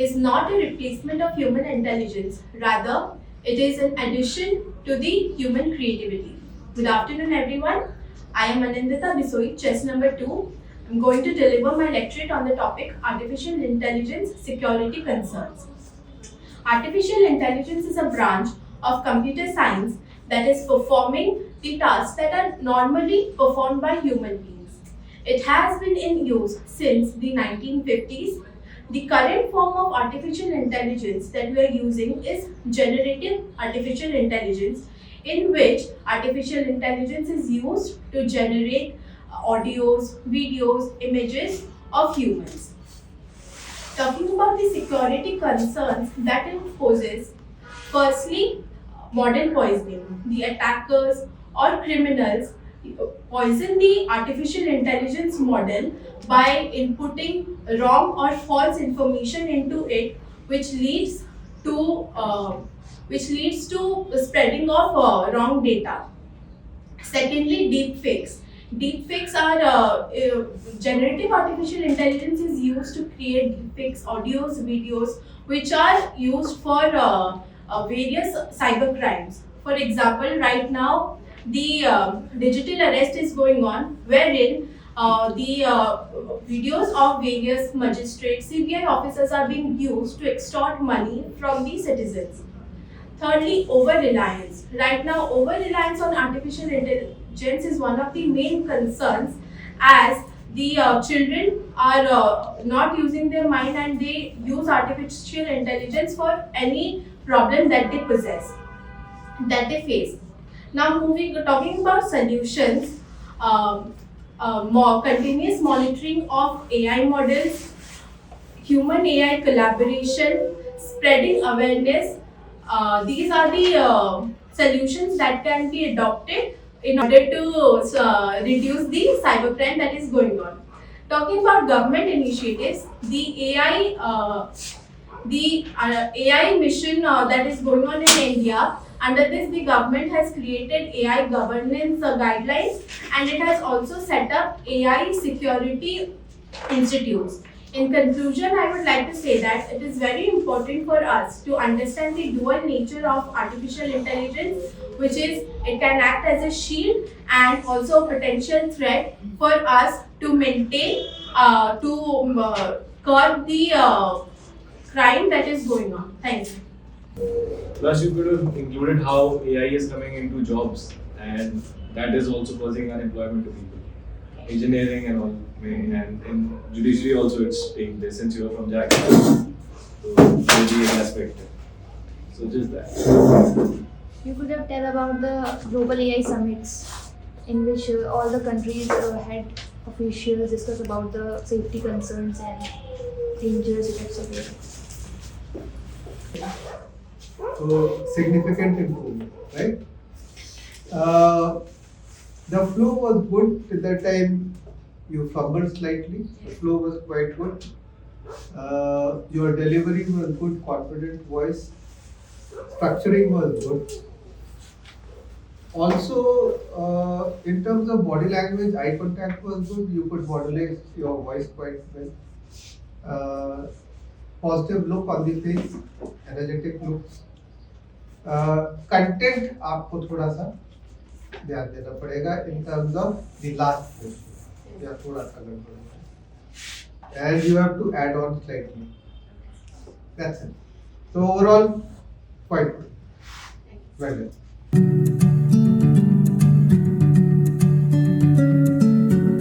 is not a replacement of human intelligence. Rather, it is an addition to the human creativity. Good afternoon, everyone. I am Anindita Bisoi, chess number 2. I'm going to deliver my lecturate on the topic Artificial Intelligence Security Concerns. Artificial intelligence is a branch of computer science that is performing the tasks that are normally performed by human beings. It has been in use since the 1950s. The current form of artificial intelligence that we are using is generative artificial intelligence, in which artificial intelligence is used to generate audios, videos, images of humans. Talking about the security concerns that it poses, firstly, model poisoning. The attackers or criminals poison the artificial intelligence model by inputting wrong or false information into it, which leads to spreading of wrong data. Secondly, deepfakes. Deepfakes are generative artificial intelligence is used to create deepfakes, audios, videos, which are used for various cyber crimes. For example, right now the digital arrest is going on, wherein the videos of various magistrates, CBI officers are being used to extort money from the citizens. Thirdly, over-reliance. Right now, over-reliance on artificial intelligence is one of the main concerns, as the children are not using their mind and they use artificial intelligence for any problem that they possess, that they face. Now, talking about solutions, more continuous monitoring of AI models, human AI collaboration, spreading awareness. These are the solutions that can be adopted in order to reduce the cybercrime that is going on. Talking about government initiatives, the AI mission that is going on in India. Under this, the government has created AI governance guidelines, and it has also set up AI security institutes. In conclusion, I would like to say that it is very important for us to understand the dual nature of artificial intelligence, which is it can act as a shield and also a potential threat for us to maintain, curb the crime that is going on. Thank you. Plus, you could have included how AI is coming into jobs, and that is also causing unemployment to people. Engineering and all, and in judiciary also it's taking this, since you are from JAG. So maybe an aspect. So just that. You could have tell about the global AI summits in which all the countries head officials discuss about the safety concerns and dangerous effects of AI. So significant improvement, right? The flow was good till the time you fumbled slightly. The flow was quite good. Your delivery was good, confident voice. Structuring was good. Also, in terms of body language, eye contact was good. You could modulate your voice quite well. Positive look on the face, energetic looks. Content आपको थोड़ा सा ध्यान देना पड़ेगा in terms of the last question. या थोड़ा सा गड़बड़ है. And you have to add on slightly. That's it. So overall, quite good. Well done.